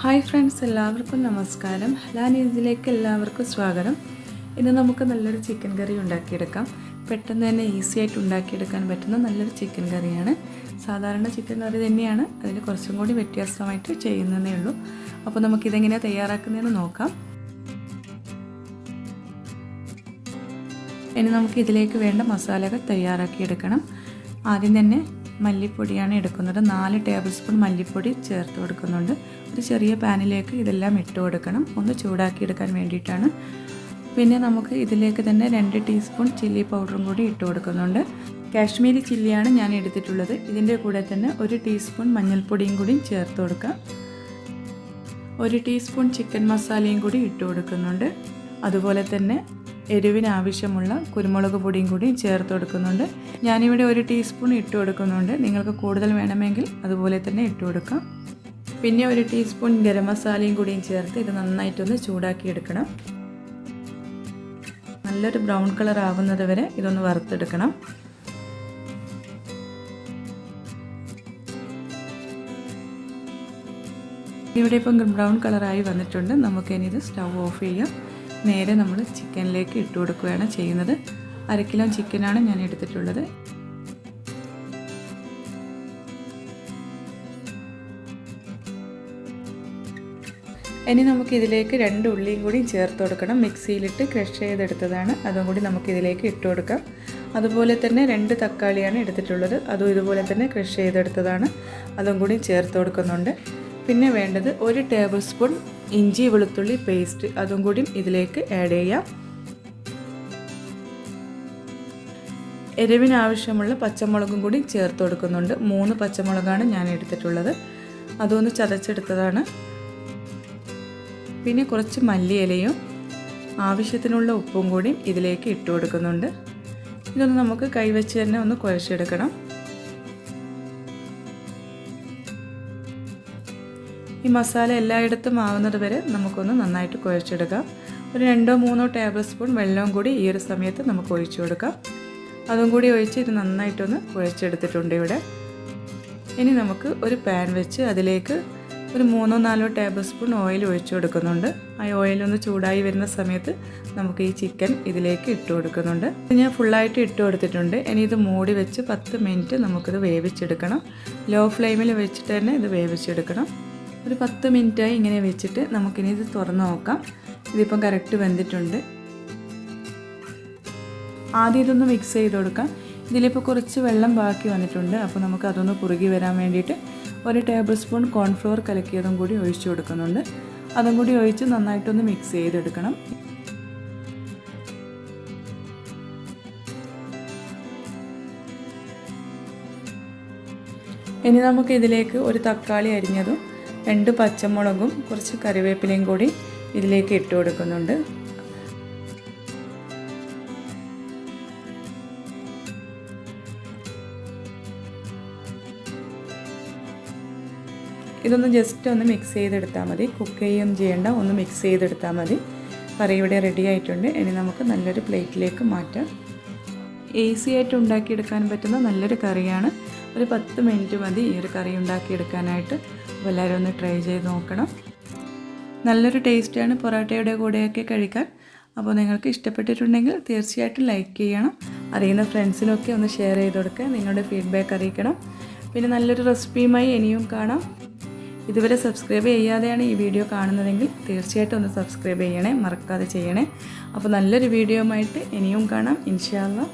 Hi friends, എല്ലാവർക്കും നമസ്കാരം. ഹലാ നീസിലേക്ക് എല്ലാവർക്കും സ്വാഗതം. ഇന്ന് നമുക്ക് നല്ലൊരു ചിക്കൻ കറി ഉണ്ടാക്കിയെടുക്കാം. പെട്ടെന്ന് തന്നെ ഈസി ആയിട്ട് ഉണ്ടാക്കിയെടുക്കാൻ പറ്റുന്ന നല്ലൊരു ചിക്കൻ കറിയാണ്. സാധാരണ ചിക്കൻ കറി തന്നെയാണ്, അതിൽ കുറച്ചും കൂടി വ്യത്യാസമായിട്ട് ചെയ്യുന്നതേ ഉള്ളൂ. അപ്പോൾ നമുക്കിതെങ്ങനെയാണ് തയ്യാറാക്കുന്നതെന്ന് നോക്കാം. ഇനി നമുക്ക് ഇതിലേക്ക് വേണ്ട മസാലകൾ തയ്യാറാക്കിയെടുക്കണം. ആദ്യം തന്നെ മല്ലിപ്പൊടിയാണ് എടുക്കുന്നത്. 4 ടേബിൾ സ്പൂൺ മല്ലിപ്പൊടി ചേർത്ത് കൊടുക്കുന്നുണ്ട്. ഒരു ചെറിയ പാനിലേക്ക് ഇതെല്ലാം ഇട്ട് കൊടുക്കണം, ഒന്ന് ചൂടാക്കിയെടുക്കാൻ വേണ്ടിയിട്ടാണ്. പിന്നെ നമുക്ക് ഇതിലേക്ക് തന്നെ 2 ടീസ്പൂൺ ചില്ലി പൗഡറും കൂടി ഇട്ട് കൊടുക്കുന്നുണ്ട്. കാശ്മീരി ചില്ലിയാണ് ഞാൻ എടുത്തിട്ടുള്ളത്. ഇതിൻ്റെ കൂടെ തന്നെ 1 ടീസ്പൂൺ മഞ്ഞൾപ്പൊടിയും കൂടി ചേർത്ത് കൊടുക്കാം. 1 ടീസ്പൂൺ ചിക്കൻ മസാലയും കൂടി ഇട്ട് കൊടുക്കുന്നുണ്ട്. അതുപോലെ തന്നെ എരിവിന് ആവശ്യമുള്ള കുരുമുളക് പൊടിയും കൂടി ചേർത്ത് കൊടുക്കുന്നുണ്ട്. ഞാനിവിടെ 1 ടീസ്പൂൺ ഇട്ട് കൊടുക്കുന്നുണ്ട്. നിങ്ങൾക്ക് കൂടുതൽ വേണമെങ്കിൽ അതുപോലെ തന്നെ ഇട്ട് കൊടുക്കാം. പിന്നെ 1 ടീസ്പൂൺ ഗരം മസാലയും കൂടിയും ചേർത്ത് ഇത് നന്നായിട്ടൊന്ന് ചൂടാക്കിയെടുക്കണം. നല്ലൊരു ബ്രൗൺ കളർ ആവുന്നത് വരെ ഇതൊന്ന് വറുത്തെടുക്കണം. ഇവിടെ ഇപ്പം ബ്രൗൺ കളറായി വന്നിട്ടുണ്ട്. നമുക്കിനി ഇത് സ്റ്റൗ ഓഫ് ചെയ്യാം. നേരെ നമ്മൾ ചിക്കനിലേക്ക് ഇട്ട് കൊടുക്കുകയാണ് ചെയ്യുന്നത്. 1 കിലോ ചിക്കനാണ് ഞാൻ എടുത്തിട്ടുള്ളത്. ഇനി നമുക്കിതിലേക്ക് 2 ഉള്ളിയും കൂടി ചേർത്ത് കൊടുക്കണം. മിക്സിയിലിട്ട് ക്രഷ് ചെയ്തെടുത്തതാണ്, അതും കൂടി നമുക്കിതിലേക്ക് ഇട്ട് കൊടുക്കാം. അതുപോലെ തന്നെ 2 തക്കാളിയാണ് എടുത്തിട്ടുള്ളത്. അതും ഇതുപോലെ തന്നെ ക്രഷ് ചെയ്തെടുത്തതാണ്, അതും കൂടി ചേർത്ത് കൊടുക്കുന്നുണ്ട്. പിന്നെ വേണ്ടത് 1 ടേബിൾ സ്പൂൺ ഇഞ്ചി വെളുത്തുള്ളി പേസ്റ്റ്, അതും കൂടി ഇതിലേക്ക് ആഡ് ചെയ്യാം. എരിവിന് ആവശ്യമുള്ള പച്ചമുളകും കൂടി ചേർത്ത് കൊടുക്കുന്നുണ്ട്. 3 പച്ചമുളകാണ് ഞാൻ എടുത്തിട്ടുള്ളത്, അതൊന്ന് ചതച്ചെടുത്തതാണ്. പിന്നെ കുറച്ച് മല്ലിയിലയും ആവശ്യത്തിനുള്ള ഉപ്പും കൂടി ഇതിലേക്ക് ഇട്ട് കൊടുക്കുന്നുണ്ട്. ഇതൊന്ന് നമുക്ക് കൈവച്ച് തന്നെ ഒന്ന് കുഴച്ചെടുക്കണം. ഈ മസാല എല്ലായിടത്തും ആവുന്നത് വരെ നമുക്കൊന്ന് നന്നായിട്ട് കുഴച്ചെടുക്കാം. ഒരു 2-3 ടേബിൾ സ്പൂൺ വെള്ളവും കൂടി ഈ ഒരു സമയത്ത് നമുക്ക് ഒഴിച്ചു കൊടുക്കാം. അതും കൂടി ഒഴിച്ച് ഇത് നന്നായിട്ടൊന്ന് കുഴച്ചെടുത്തിട്ടുണ്ട് ഇവിടെ. ഇനി നമുക്ക് ഒരു പാൻ വെച്ച് അതിലേക്ക് ഒരു 3-4 ടേബിൾ സ്പൂൺ ഓയിൽ ഒഴിച്ചു കൊടുക്കുന്നുണ്ട്. ആ ഓയിലൊന്ന് ചൂടായി വരുന്ന സമയത്ത് നമുക്ക് ഈ ചിക്കൻ ഇതിലേക്ക് ഇട്ട് കൊടുക്കുന്നുണ്ട്. ഞാൻ ഫുള്ളായിട്ട് ഇട്ട് കൊടുത്തിട്ടുണ്ട്. ഇനി ഇത് മൂടി വെച്ച് 10 മിനിറ്റ് നമുക്കിത് വേവിച്ചെടുക്കണം. ലോ ഫ്ലെയിമിൽ വെച്ചിട്ട് തന്നെ ഇത് വേവിച്ചെടുക്കണം. ഒരു 10 മിനിറ്റായി ഇങ്ങനെ വെച്ചിട്ട് നമുക്കിനി ഇത് തുറന്ന് നോക്കാം. ഇതിപ്പം കറക്റ്റ് വെന്തിട്ടുണ്ട്. ആദ്യം ഇതൊന്ന് മിക്സ് ചെയ്ത് കൊടുക്കാം. ഇതിലിപ്പോൾ കുറച്ച് വെള്ളം ബാക്കി വന്നിട്ടുണ്ട്. അപ്പോൾ നമുക്ക് അതൊന്ന് കുറുകി വരാൻ വേണ്ടിയിട്ട് 1 ടേബിൾ സ്പൂൺ കോൺഫ്ലവർ കലക്കിയതും കൂടി ഒഴിച്ചു കൊടുക്കുന്നുണ്ട്. അതും കൂടി ഒഴിച്ച് നന്നായിട്ടൊന്ന് മിക്സ് ചെയ്തെടുക്കണം. ഇനി നമുക്ക് ഇതിലേക്ക് ഒരു തക്കാളി അരിഞ്ഞതും 2 പച്ചമുളകും കുറച്ച് കറിവേപ്പിലയും കൂടി ഇതിലേക്ക് ഇട്ട് കൊടുക്കുന്നുണ്ട്. ഇതൊന്ന് ജസ്റ്റ് ഒന്ന് മിക്സ് ചെയ്തെടുത്താൽ മതി. കുക്ക് ചെയ്യുകയും ചെയ്യേണ്ട, ഒന്ന് മിക്സ് ചെയ്തെടുത്താൽ മതി. കറി ഇവിടെ റെഡി ആയിട്ടുണ്ട്. ഇനി നമുക്ക് നല്ലൊരു പ്ലേറ്റിലേക്ക് മാറ്റാം. ഈസി ആയിട്ട് ഉണ്ടാക്കിയെടുക്കാൻ പറ്റുന്ന നല്ലൊരു കറിയാണ്. ഒരു 10 മിനിറ്റ് മതി ഈ ഒരു കറി ഉണ്ടാക്കിയെടുക്കാനായിട്ട്. അപ്പോൾ എല്ലാവരും ഒന്ന് ട്രൈ ചെയ്ത് നോക്കണം. നല്ലൊരു ടേസ്റ്റാണ് പൊറോട്ടയുടെ കൂടെയൊക്കെ കഴിക്കാൻ. അപ്പോൾ നിങ്ങൾക്ക് ഇഷ്ടപ്പെട്ടിട്ടുണ്ടെങ്കിൽ തീർച്ചയായിട്ടും ലൈക്ക് ചെയ്യണം. അറിയുന്ന ഫ്രണ്ട്സിനൊക്കെ ഒന്ന് ഷെയർ ചെയ്ത് കൊടുക്കുക. നിങ്ങളുടെ ഫീഡ്ബാക്ക് അറിയിക്കണം. പിന്നെ നല്ലൊരു റെസിപ്പിയുമായി ഇനിയും കാണാം. ഇതുവരെ സബ്സ്ക്രൈബ് ചെയ്യാതെയാണ് ഈ വീഡിയോ കാണുന്നതെങ്കിൽ തീർച്ചയായിട്ടും ഒന്ന് സബ്സ്ക്രൈബ് ചെയ്യണേ, മറക്കാതെ ചെയ്യണേ. അപ്പോൾ നല്ലൊരു വീഡിയോയുമായിട്ട് ഇനിയും കാണാം ഇൻഷാ അല്ലാഹ്.